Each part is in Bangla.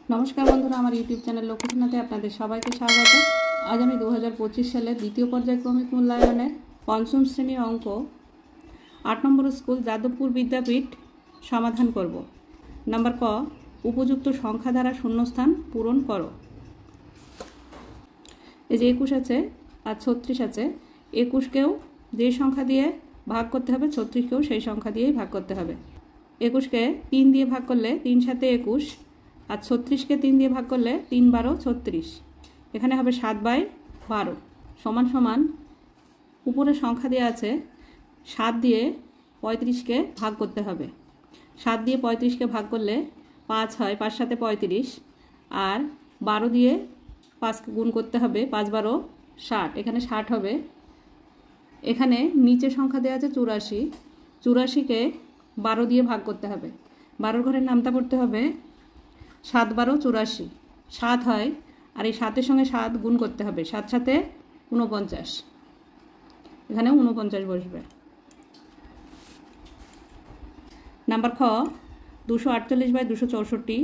नमस्कार बंधुरा आमार यूट्यूब चैनल लक्ष्मीनाथे आपनादेर सबाइके स्वागत। आज आमी 2025 साले द्वितीय पर्यायक्रमिक मूल्यायनेर पंचम श्रेणीर अंक 8 नम्बर स्कूल जादवपुर विद्यापीठ समाधान करब। नम्बर क उपयुक्त संख्या द्वारा शून्यस्थान पूरण करो। এই যে 21 আছে আর 36 আছে, 21 কেও যে সংখ্যা দিয়ে ভাগ করতে হবে 36 কেও সেই সংখ্যা দিয়েই ভাগ করতে হবে। 21 কে 3 দিয়ে ভাগ করলে 3 সাথে 21 আর 36 কে 3 দিয়ে ভাগ করলে 3 12 36, এখানে হবে 7/12 সমান সমান উপরে সংখ্যা দেওয়া আছে 7 দিয়ে 35 কে ভাগ করতে হবে। 7 দিয়ে 35 কে ভাগ করলে 5 হয়, 5 সাথে 35 আর 12 দিয়ে 5 কে গুণ করতে হবে, 5 12 60, এখানে 60 হবে। এখানে নিচে সংখ্যা দেওয়া আছে 84, 84 কে 12 দিয়ে ভাগ করতে হবে। 12 ঘরের নামতা পড়তে হবে 7 12 84, 7 হয় আর এই 7 এর সঙ্গে 7 গুণ করতে হবে, 7 সাথে 49, এখানে 49 বসবে। নাম্বার খ 248/264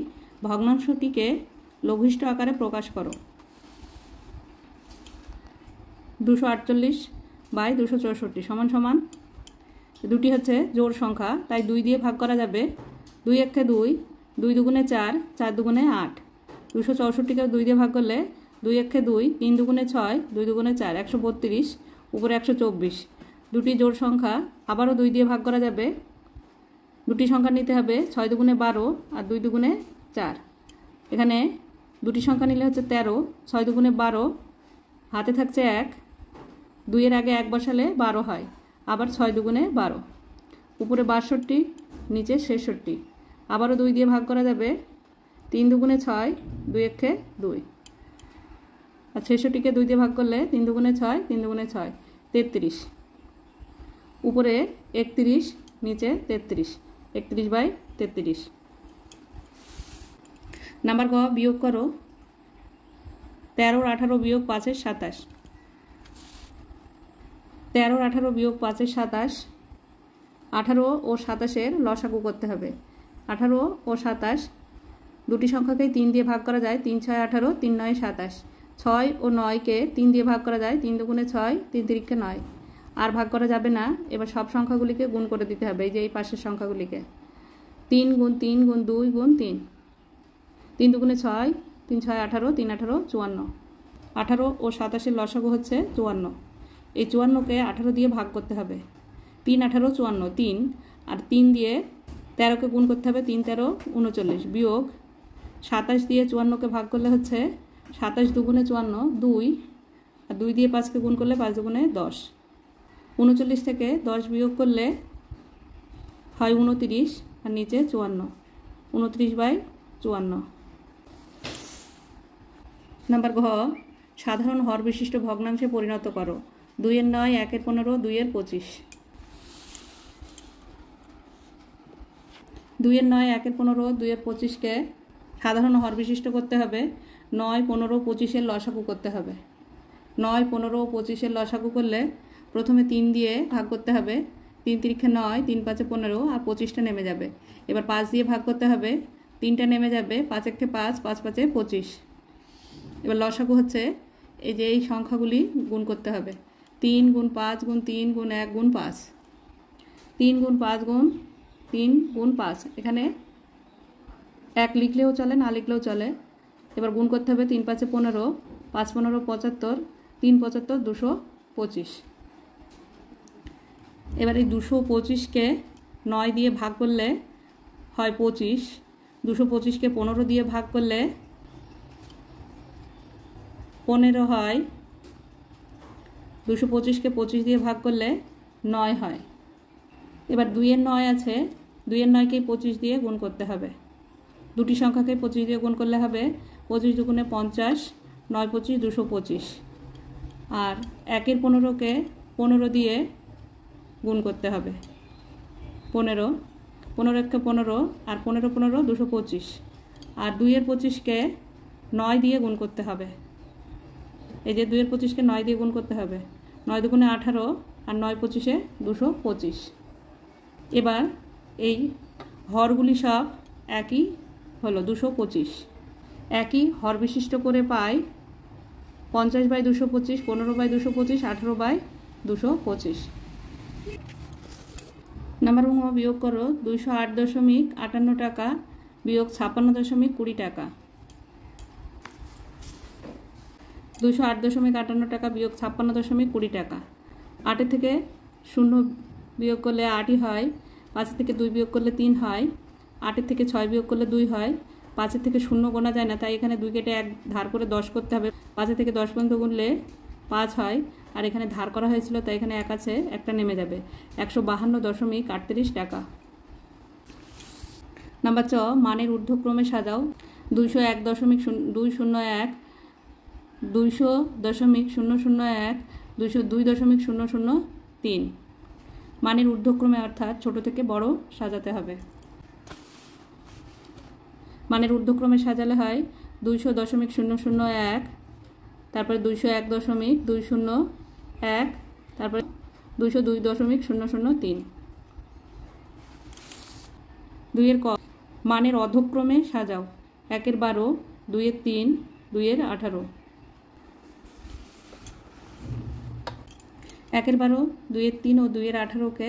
ভগ্নাংশটিকে লঘিষ্ঠ আকারে প্রকাশ করো। 248/264 সমান সমান দুটি হচ্ছে জোড় সংখ্যা, তাই 2 দিয়ে ভাগ করা যাবে। 2 একে 2, 2 দুগুণে 4, 4 দুগুণে 8। 264 2 দিয়ে ভাগ করলে 2 একে 2, 3 দুগুণে 6, 2 দুগুণে 4, 132, উপরে 124। দুটি জোড় সংখ্যা আবারও 2 দিয়ে ভাগ করা যাবে। দুটি সংখ্যা নিতে হবে, 6 দুগুণে 12 আর 2 দুগুণে 4। এখানে দুটি সংখ্যা নিলে হচ্ছে 13, 6 দুগুণে 12, হাতে থাকছে 1, 2 এর আগে 1 বসালে 12 হয়, আবার 6 দুগুণে 12, উপরে 62, নিচে 66। আবারও 2 দিয়ে ভাগ করা যাবে। 3 দুগুণে 6, 2 একে 2 আর 66কে 2 দিয়ে ভাগ করলে 3 দুগুণে 6, 3 দুগুণে 6, 33, উপরে 31, নিচে 33, 31/33। নাম্বার গ বিয়োগ করো 13 18 বিয়োগ 5 27। 13 18 বিয়োগ 5 27, 18 ও 27 লসাগু করতে হবে। 18 ও 27 দুটি সংখ্যাকে 3 দিয়ে ভাগ করা যায়, 3 6 18, 3 9 27। 6 ও 9 কে 3 দিয়ে ভাগ করা যায়, 3 দুগুণে 6, 3 তিরিকে 9, আর ভাগ করা যাবে না। এবার সব সংখ্যাগুলিকে গুণ করে দিতে হবে, এই যে এই পাশের সংখ্যাগুলিকে 3 গুণ 3 গুণ 2 গুণ 3, 3 দুগুণে 6, 3 6 18, 3 18 54। 18 ও 27 লসাগু হচ্ছে 54। এই 54কে 18 দিয়ে ভাগ করতে হবে। 3 18 54, 3 আর 3 দিয়ে 13কে গুণ করতে হবে, 3 13 39, বিয়োগ 27 দিয়ে 54কে ভাগ করলে হচ্ছে 27 দুগুণে 54 2, আর 2 দিয়ে 5কে গুণ করলে 5 দুগুণে 10। 39 থেকে 10 বিয়োগ করলে হয় 29 আর নিচে 54, 29/54। নাম্বার ঘ সাধারণ হর বিশিষ্ট ভগ্নাংশে পরিণত করো। 2 এর 9, 1 এর 15, 2 এর 25। 2 এর 9, 1 এর 15, 2 এর 25কে সাধারণ হর বিশিষ্ট করতে হবে। 9 15 25 এর লসাগু করতে হবে। 9 15 25 এর লসাগু করলে প্রথমে 3 দিয়ে ভাগ করতে হবে। 3 তিরিকে 9, 3 5 15 আর 25টা নেমে যাবে। এবার 5 দিয়ে ভাগ করতে হবে, 3টা নেমে যাবে, 5 একে 5, 5 5 25। এবার লসাগু হচ্ছে এই যে এই সংখ্যাগুলি গুণ করতে হবে। 3 গুণ 5 গুণ 3 গুণ 1 গুণ 5, 3 গুণ 5 গুণ 3 গুণ 5, এখানে 1 লিখলেও চলে, না লিখলেও চলে। এবার গুণ করতে হবে, 3 5 15, 5 15 75, 3 75 225। এবার এই 225কে 9 দিয়ে ভাগ করলে হয় 25, 225কে 15 দিয়ে ভাগ করলে 15 হয়, 225কে 25 দিয়ে ভাগ করলে 9 হয়। এবার 2 এর 9 আছে, 2 এর 9কে 25 দিয়ে গুণ করতে হবে। দুটি সংখ্যাকে 25 দিয়ে গুণ করলে হবে 25 দুগুণে 50, 9 25 225। আর 1 এর 15কে 15 দিয়ে গুণ করতে হবে। 15 15 একে 15 আর 15 15 225। আর 2 এর 25কে 9 দিয়ে গুণ করতে হবে। এই যে 2 এর 25কে 9 দিয়ে গুণ করতে হবে। 9 দুগুণে 18 আর 9 25 225। এবার এই হরগুলি সব একই হলো 225। একই হর বিশিষ্ট করে পাই 50/225, 15/225, 18/225। নাম্বার ঙ, বিয়োগ করো 208.58 টাকা বিয়োগ 56.20 টাকা। 208.58 টাকা বিয়োগ 56.20 টাকা। 8 থেকে 0 বিয়োগ করলে 8ই হয়, 5 থেকে 2 বিয়োগ করলে 3 হয়, 8 থেকে 6 বিয়োগ করলে 2 হয়, 5 থেকে 0 গোনা যায় না, তাই এখানে 2 কেটে 1 ধার করে 10 করতে হবে। 5 থেকে 10 পর্যন্ত গুনলে 5 হয়, আর এখানে ধার করা হয়েছিল তাই এখানে 1 আছে, একটা নেমে যাবে। 152.38 টাকা। নাম্বার চ, মানের ঊর্ধ্বক্রমে সাজাও। 201.201, 200.001, 202.003। মানের ঊর্ধ্বক্রমে অর্থাৎ ছোট থেকে বড় সাজাতে হবে। মানের ঊর্ধ্বক্রমে সাজালে হয় 200.001, তারপরে 201.201, তারপরে 202.003। 2 ক, মানের অধক্রমে সাজাও। 1-এর 12, 2-এর 3, 2-এর 18। 1-এর 12, 2-এর 3 ও 2-এর 18কে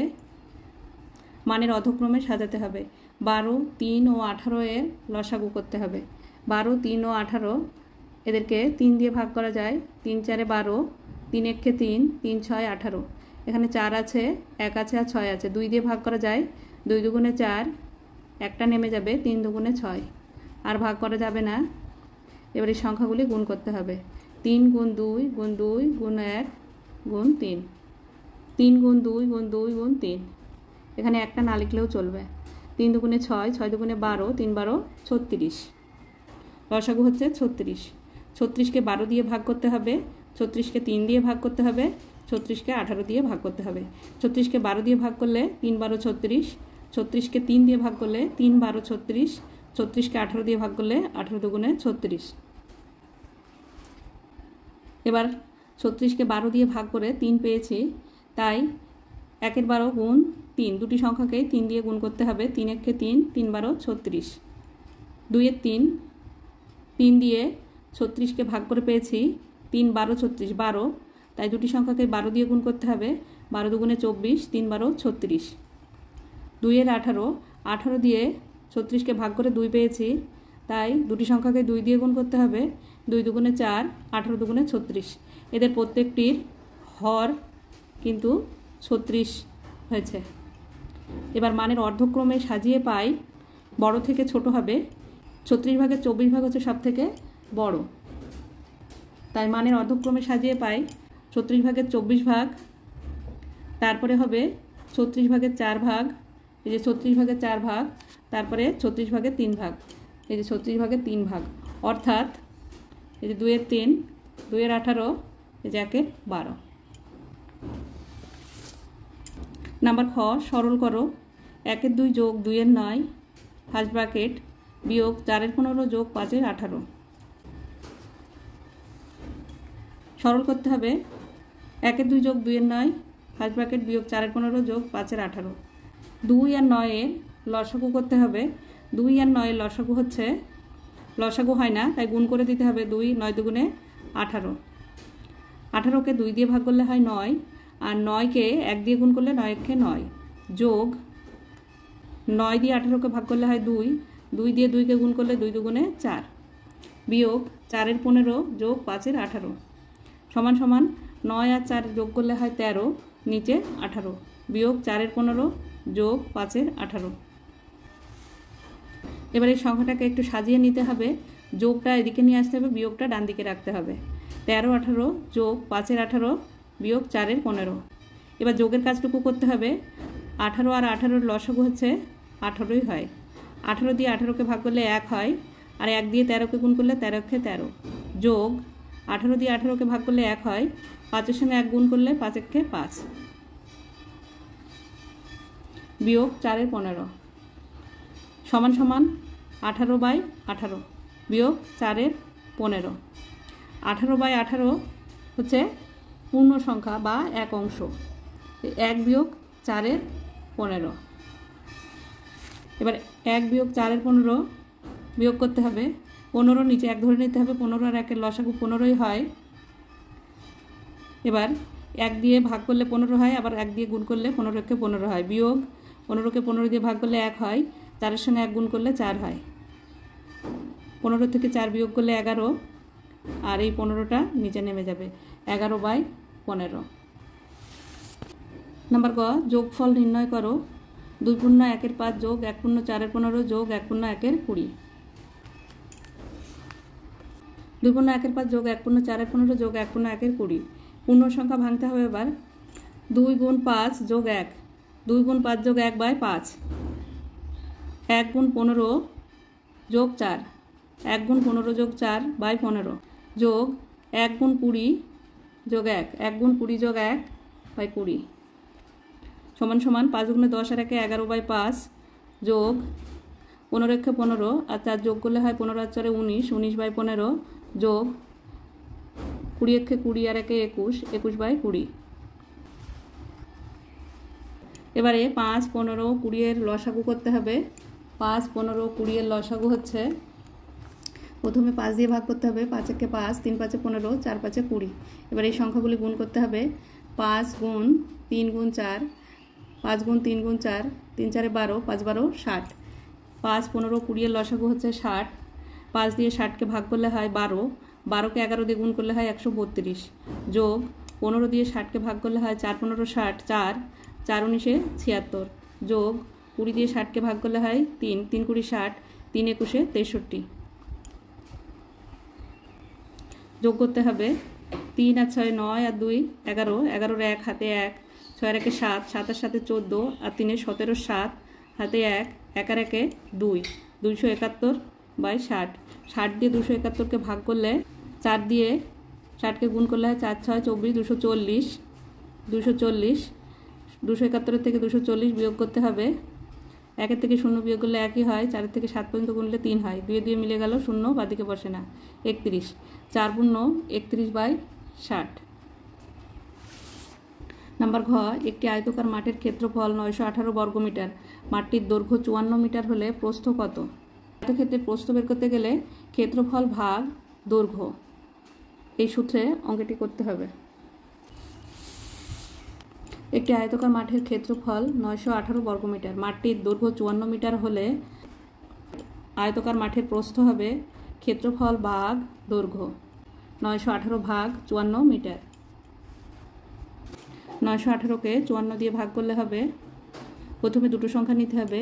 মানের অধক্রমে সাজাতে হবে। 12, 3 ও 18 এর লসাগু করতে হবে। 12, 3 ও 18 এদেরকে 3 দিয়ে ভাগ করা যায়। 3 4 12, 3 1 3, 3 6 18। এখানে 4 আছে, 1 আছে আর 6 আছে, 2 দিয়ে ভাগ করা যায়। 2 দুগুণে 4, একটা নেমে যাবে, 3 দুগুণে 6, আর ভাগ করা যাবে না। এবার এই সংখ্যাগুলি গুণ করতে হবে। 3 গুণ 2 গুণ 2 গুণ 1 গুণ 3, 3 গুণ 2 গুণ 2 গুণ 3। এখানে একটা না লিখলেও চলবে। 3 দুগুণে 6, 6 দুগুণে 12, 3 12 36। লসাগু হচ্ছে 36। 36কে 12 দিয়ে ভাগ করতে হবে, 36কে 3 দিয়ে ভাগ করতে হবে, 36কে 18 দিয়ে ভাগ করতে হবে। 36কে 12 দিয়ে ভাগ করলে 3 12 36, 36কে 3 দিয়ে ভাগ করলে 3 12 36, 36কে 18 দিয়ে ভাগ করলে 18 দুগুণে 36। এবার 36কে 12 দিয়ে ভাগ করে 3 পেয়েছি, তাই 1-এর 12 গুণ 3, দুটি সংখ্যাকে 3 দিয়ে গুণ করতে হবে। 3 1 3, 3 12 36। 2-এর 3, 3 দিয়ে 36কে ভাগ করে পেয়েছি 3 12 36, 12, তাই দুটি সংখ্যাকে 12 দিয়ে গুণ করতে হবে। 12 দুগুণে 24, 3 12 36। 2-এর 18, 18 দিয়ে 36কে ভাগ করে 2 পেয়েছি, তাই দুটি সংখ্যাকে 2 দিয়ে গুণ করতে হবে। 2 দুগুণে 4, 18 দুগুণে 36। এদের প্রত্যেকটির হর কিন্তু 36 হয়েছে। এবার মানের অর্ধক্রমে সাজিয়ে পাই, বড় থেকে ছোট হবে। 36 ভাগের 24 ভাগ হচ্ছে সব থেকে বড়, তাই মানের অর্ধক্রমে সাজিয়ে পাই 36 ভাগের 24 ভাগ, তারপরে হবে 36 ভাগের 4 ভাগ, এই যে 36 ভাগের 4 ভাগ, তারপরে 36 ভাগের 3 ভাগ, এই যে 36 ভাগের 3 ভাগ, অর্থাৎ এই যে 2-এর 3, 2-এর 18, এই যে 1-এর 12। নাম্বার খ, সরল করো। 1-এর 2 যোগ 2-এর 9 ফার্স্ট ব্র্যাকেট বিয়োগ 4-এর 15 যোগ 5-এর 18। সরল করতে হবে। 1-এর 2 যোগ 2-এর 9 ফার্স্ট ব্র্যাকেট বিয়োগ 4-এর 15 যোগ 5-এর 18। 2 আর 9-এর লসাগু করতে হবে। 2 আর 9-এর লসাগু হচ্ছে, লসাগু হয় না তাই গুণ করে দিতে হবে। 2 9 দুগুণে 18। 18কে 2 দিয়ে ভাগ করলে হয় 9, আর 9কে 1 দিয়ে গুণ করলে 9 1 9, যোগ 9 দিয়ে 18কে ভাগ করলে হয় 2, 2 দিয়ে 2কে গুণ করলে 2 দুগুণে 4, বিয়োগ 4-এর 15 যোগ 5-এর 18 সমান সমান 9 আর 4 যোগ করলে হয় 13, নিচে 18, বিয়োগ 4-এর 15 যোগ 5-এর 18। এবার এই সংখ্যাটাকে একটু সাজিয়ে নিতে হবে। যোগটা এদিকে নিয়ে আসতে হবে, বিয়োগটা ডান দিকে রাখতে হবে। 13 18 যোগ 5-এর 18 বিয়োগ 4-এর 15। এবার যোগের কাজটুকু করতে হবে। 18 আর 18-র লসাগু হচ্ছে 18ই হয়। 18 দিয়ে 18কে ভাগ করলে 1 হয়, আর 1 দিয়ে 13কে গুণ করলে 13 × 13, যোগ 18 দিয়ে 18কে ভাগ করলে 1 হয়, 5-এর সঙ্গে 1 গুণ করলে 5 × 5, বিয়োগ 4-এর 15 সমান সমান 18/18 বিয়োগ 4-এর 15। 18/18 হচ্ছে পূর্ণ সংখ্যা বা এক অংশ। 1 বিয়োগ 4-এর 15। এবার 1 বিয়োগ 4-এর 15 বিয়োগ করতে হবে। 15 নিচে 1 ধরে নিতে হবে, 15 আর 1-এর লসাগু 15ই হয়। এবার 1 দিয়ে ভাগ করলে 15 হয়, আবার 1 দিয়ে গুণ করলে 15-কে 15 হয়, বিয়োগ 15-কে 15 দিয়ে ভাগ করলে 1 হয়, 4-এর সঙ্গে 1 গুণ করলে 4 হয়, 15 থেকে 4 বিয়োগ করলে 11, আর এই 15টা নিচে নেমে যাবে, 11/15। নাম্বার গ, যোগফল নির্ণয় করো। 2 পূর্ণ 1-এর 5 যোগ 1 পূর্ণ 4-এর 15 যোগ 1 পূর্ণ 1-এর 20। 2 পূর্ণ 1-এর 5 যোগ 1 পূর্ণ 4-এর 15 যোগ 1 পূর্ণ 1-এর 20। পূর্ণ সংখ্যা ভাঙতে হবে এবার। 2 গুণ 5 যোগ 1, 2 গুণ 5 যোগ 1/5, 1 গুণ 15 যোগ 4, 1 গুণ 15 যোগ 4/15, যোগ 1 গুণ 20 যোগ 1, 1 গুণ 20 যোগ 1/20, সমান সমান 5 গুণে 10 আর 1-এ 11/5, যোগ 15-কে 15 আর 4 যোগ করলে হয় 15 আর 4-এ 19, 19/15, যোগ 20-কে 20 আর 1-এ 21, 21/20। এবারে 5, 15, 20-এর লসাগু করতে হবে। 5, 15, 20-এর লসাগু হচ্ছে, প্রথমে 5 দিয়ে ভাগ করতে হবে, 5-একে 5, 3 5-এ 15, 4 5-এ 20। এবার এই সংখ্যাগুলি গুণ করতে হবে। 5 গুণ 3 গুণ 4, 5 গুণ 3 গুণ 4, 3 4-এ 12, 5 12 60। 5, 15, 20-এর লসাগু হচ্ছে 60। 5 দিয়ে 60-কে ভাগ করলে হয় 12, 12-কে 11 দিয়ে গুণ করলে হয় 132, যোগ 15 দিয়ে 60-কে ভাগ করলে হয় 4 15 60, 4 4 19-এ 76, যোগ 20 দিয়ে 60-কে ভাগ করলে হয় 3 3 20 60, 3 21-এ 63। যোগ করতে হবে। 3 আর 6 9 আর 2 11, 11-এর 1 হাতে 1, 6 আর 1-এ 7, 7 আর 7-এ 14 আর 3-এ 17, 7 হাতে 1, 1 আর 1-এ 2, 271/60। 60 দিয়ে 271-কে ভাগ করলে 4 দিয়ে 60-কে গুণ করলে হয় 4 6 24, 240, 240, 271-এর থেকে 240 বিয়োগ করতে হবে। 1-এর থেকে 0 বিয়োগ করলে 1ই হয়, 4-এর থেকে 7 পর্যন্ত গুনলে 3 হয়, 2 মিলে গেল, 0 বাদিকে বসে না, 31, 4 পূর্ণ 31/60। নাম্বার ঘ, একটি আয়তকার মাঠের ক্ষেত্রফল 918 বর্গমিটার, মাঠটির দৈর্ঘ্য 54 মিটার হলে প্রস্থ কত? আয়তক্ষেত্রে প্রস্থ বের করতে গেলে ক্ষেত্রফল ভাগ দৈর্ঘ্য, এই সূত্রে অঙ্কটি করতে হবে। একটি আয়তকার মাঠের ক্ষেত্রফল 918 বর্গমিটার, মাঠটির দৈর্ঘ্য 54 মিটার হলে আয়তকার মাঠের প্রস্থ হবে ক্ষেত্রফল ভাগ দৈর্ঘ্য, 918 ভাগ 54 মিটার। 918-কে 54 দিয়ে ভাগ করলে হবে, প্রথমে দুটো সংখ্যা নিতে হবে,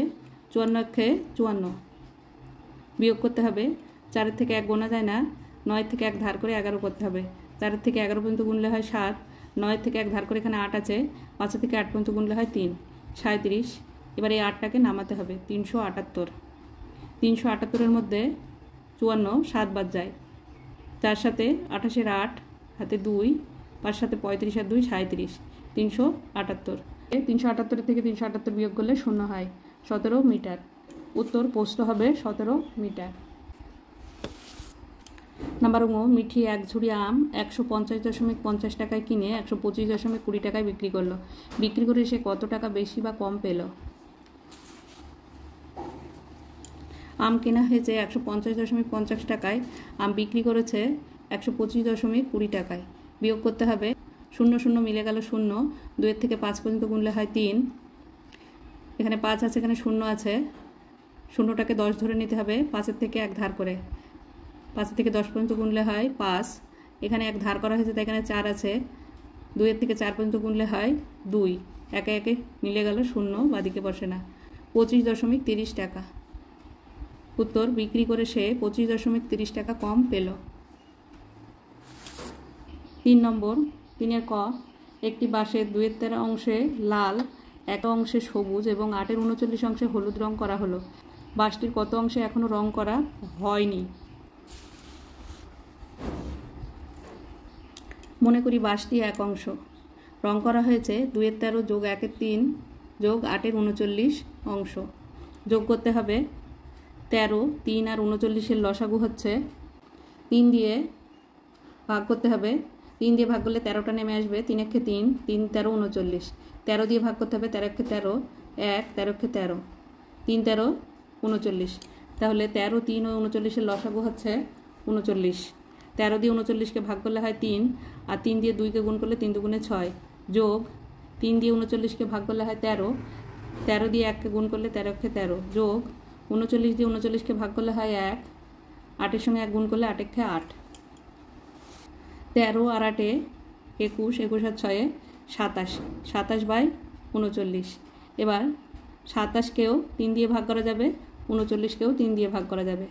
54-কে 54 বিয়োগ করতে হবে। 4-এর থেকে 1 গোনা যায় না, 9-এর থেকে 1 ধার করে 11 করতে হবে। 4-এর থেকে 11 পর্যন্ত গুনলে হয় 7, 9-এর থেকে 1 ধার করে এখানে 8 আছে, 5-এর থেকে 8 পর্যন্ত গুনলে হয় 3, 37। এবার এই 8টাকে নামাতে হবে, 378। 378-এর মধ্যে 54 7 বাদ যায়, 4 সাথে 28-এর 8 হাতে 2, 5 সাথে 35 আর 2 37, 378। 378-এর থেকে 378 বিয়োগ করলে 0 হয়, 17 মিটার। উত্তর প্রস্থ হবে 17 মিটার। নাম্বার ঙ, মিঠি 1 ঝুড়ি আম 150.50 টাকায় কিনে 125.20 টাকায় বিক্রি করলো। বিক্রি করে সে কত টাকা বেশি বা কম পেল? আম কেনা হয়েছে 150.50 টাকায়, আম বিক্রি করেছে 125.20 টাকায়। বিয়োগ করতে হবে, 0 0 মিলে গেল 0, 2-এর থেকে 5 পর্যন্ত গুনলে হয় 3, এখানে 5 আছে, এখানে 0 আছে, 0টাকে 10 ধরে নিতে হবে, 5-এর থেকে 1 ধার করে, 5 থেকে 10 পর্যন্ত গুনলে হয় 5, এখানে 1 ধার করা হয়েছে তাই এখানে 4 আছে, 2-এর থেকে 4 পর্যন্ত গুনলে হয় 2, একে একে মিলে গেল, 0 বাদিকে বসে না, 25.30 টাকা। উত্তর, বিক্রি করে সে 25.30 টাকা কম পেল। 3 নম্বর, 3-এর ক, একটি বাঁশের 2/13 অংশে লাল, 1 অংশে সবুজ এবং 8-এর 39 অংশে হলুদ রং করা হলো। বাঁশটির কত অংশে এখনো রং করা হয়নি? মনে করি বাঁশটি 1 অংশ, রং করা হয়েছে 2/13 যোগ 1-এর 3 যোগ 8-এর 39 অংশ। যোগ করতে হবে 13, 3 আর 39-এর লসাগু হচ্ছে, 3 দিয়ে ভাগ করতে হবে, 3 দিয়ে ভাগ করলে 13টা নেমে আসবে, 3-একে 3, 3 13 39, 13 দিয়ে ভাগ করতে হবে, 13-একে 13, 1 13-একে 13, 3 13 39, তাহলে 13, 3 ও 39-এর লসাগু হচ্ছে 39। 13 দিয়ে 39-কে ভাগ করলে হয় 3, আর 3 দিয়ে 2-কে গুণ করলে 3 দুগুণে 6, যোগ 3 দিয়ে 39-কে ভাগ করলে হয় 13, 13 দিয়ে 1-কে গুণ করলে 13-কে 13, যোগ 39 দিয়ে 39-কে ভাগ করলে হয় 1, 8-এর সঙ্গে 1 গুণ করলে 8-একে 8, 13 আর 8-এ 21, 21 আর 6-এ 27, 27/39। এবার 27-কেও 3 দিয়ে ভাগ করা যাবে, 39-কেও 3 দিয়ে ভাগ করা যাবে।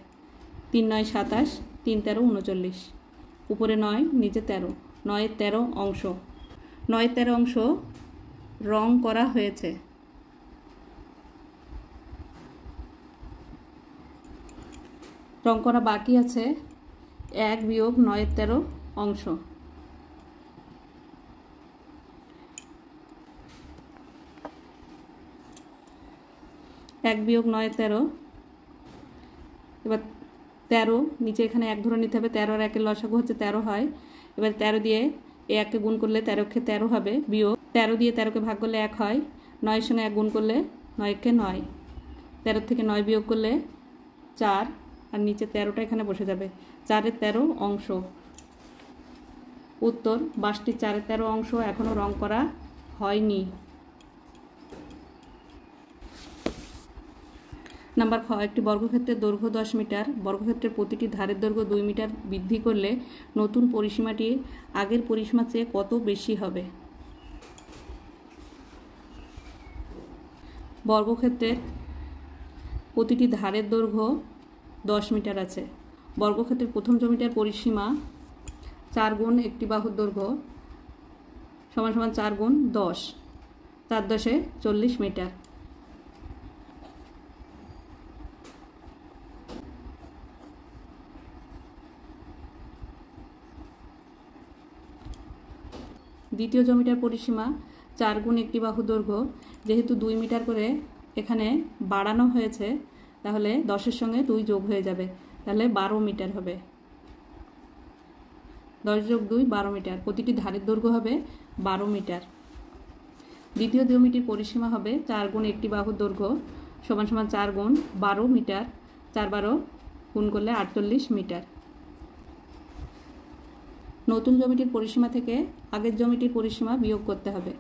3 9 27, 3 13 39, উপরে 9 নিচে 13, 9-এর 13 অংশ। 9-এর 13 অংশ রং করা হয়েছে। রং করা বাকি আছে 1 বিয়োগ 9-এর 13 অংশ। 1 বিয়োগ 9-এর 13, এবার 13 নিচে এখানে 1 ধরে নিতে হবে, 13 আর 1-এর লসাগু হচ্ছে 13 হয়। এবার 13 দিয়ে 1-কে গুণ করলে 13-কে 13 হবে, বিয়োগ 13 দিয়ে 13-কে ভাগ করলে 1 হয়, 9-এর সঙ্গে 1 গুণ করলে 9-কে 9, 13 থেকে 9 বিয়োগ করলে 4, আর নিচে 13টা এখানে বসে যাবে। 4-এর 13 অংশ। উত্তর 62টির 4-এর 13 অংশ এখনও রং করা হয়নি। নাম্বার খ, একটি বর্গক্ষেত্রের দৈর্ঘ্য 10 মিটার, বর্গক্ষেত্রের প্রতিটি ধারের দৈর্ঘ্য 2 মিটার বৃদ্ধি করলে নতুন পরিসীমাটি আগের পরিসীমার চেয়ে কত বেশি হবে? বর্গক্ষেত্রের প্রতিটি ধারের দৈর্ঘ্য 10 মিটার আছে। বর্গক্ষেত্রের প্রথম জমিটার পরিসীমা 4 গুণ একটি বাহুর দৈর্ঘ্য সমান সমান 4 গুণ 10, 4 10-এ 40 মিটার। দ্বিতীয় জমিটার পরিসীমা 4 গুণ একটি বাহুর দৈর্ঘ্য, যেহেতু 2 মিটার করে এখানে বাড়ানো হয়েছে তাহলে 10-এর সঙ্গে 2 যোগ হয়ে যাবে, তাহলে 12 মিটার হবে। 10 যোগ 2 12 মিটার, প্রতিটি ধারের দৈর্ঘ্য হবে 12 মিটার। দ্বিতীয় জমিটির পরিসীমা হবে 4 গুণ একটি বাহুর দৈর্ঘ্য সমান সমান 4 গুণ 12 মিটার, 4 12 গুণ করলে 48 মিটার। নতুন জমিটির পরিসীমা থেকে আগের জমিটির পরিসীমা বিয়োগ করতে হবে।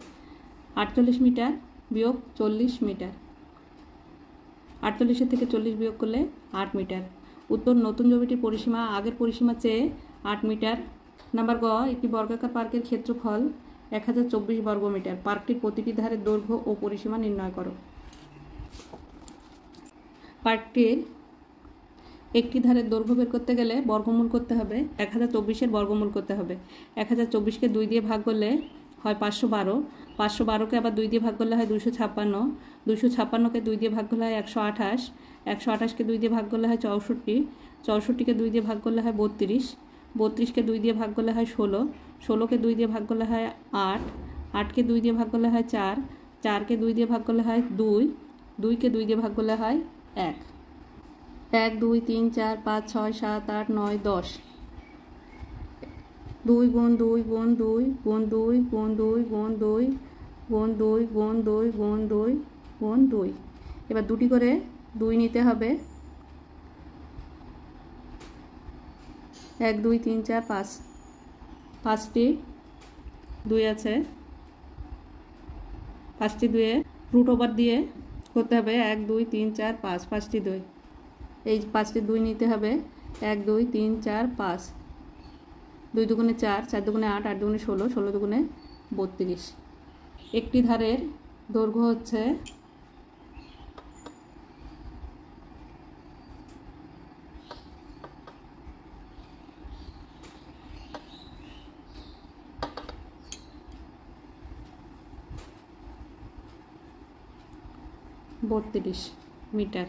48 মিটার বিয়োগ 40 মিটার, 48-এর থেকে 40 বিয়োগ করলে 8 মিটার। উত্তর, নতুন জমিটির পরিসীমা আগের পরিসীমা চেয়ে 8 মিটার। নাম্বার গ, একটি বর্গাকার পার্কের ক্ষেত্রফল 1024 বর্গমিটার, পার্কটির প্রতিটি ধারের দৈর্ঘ্য ও পরিসীমা নির্ণয় করো। পার্কটির একটি ধারের দৈর্ঘ্য বের করতে গেলে বর্গমূল করতে হবে, 1024-এর বর্গমূল করতে হবে। 1024-কে 2 দিয়ে ভাগ করলে হয় 512, 512-কে আবার 2 দিয়ে ভাগ করলে হয় 256, 256-কে 2 দিয়ে ভাগ করলে হয় 128, 128-কে 2 দিয়ে ভাগ করলে হয় 64, 64-কে 2 দিয়ে ভাগ করলে হয় 32, 32-কে 2 দিয়ে ভাগ করলে হয় 16, 16-কে 2 দিয়ে ভাগ করলে হয় 8, 8-কে 2 দিয়ে ভাগ করলে হয় 4, 4-কে 2 দিয়ে ভাগ করলে হয় 2, 2-কে 2 দিয়ে ভাগ করলে হয় 1, 1 2 3 4 5 6 7 8 9 10, 2 গুণ 2 গুণ 2 গুণ 2 গুণ 2 গুণ 2 গুণ 2 গুণ 2 গুণ 2 গুণ 2। এবার দুটি করে 2 নিতে হবে। 1 2 3 4 5, 5টি 2 আছে, 5টি 2-এ রুট ওভার দিয়ে করতে হবে। 1 2 3 4 5, 5টি 2, এই 5টি 2 নিতে হবে। 1 2 3 4 5, 2 দুগুণে 4, 4 দুগুণে 8, 8 দুগুণে 16, 16 দুগুণে 32। একটি ধারের দৈর্ঘ্য হচ্ছে 32 মিটার।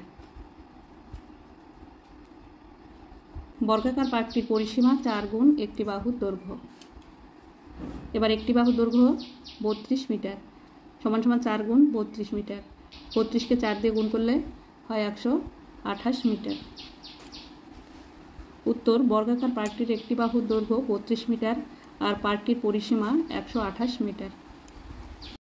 বর্গাকার পার্কটির পরিসীমা 4 গুণ একটি বাহুর দৈর্ঘ্য। এবার একটি বাহুর দৈর্ঘ্য 32 মিটার সমান সমান 4 গুণ 32 মিটার। 32-কে 4 দিয়ে গুণ করলে হয় 128 মিটার। উত্তর, বর্গাকার পার্কটির একটি বাহুর দৈর্ঘ্য 32 মিটার আর পার্কটির পরিসীমা 128 মিটার।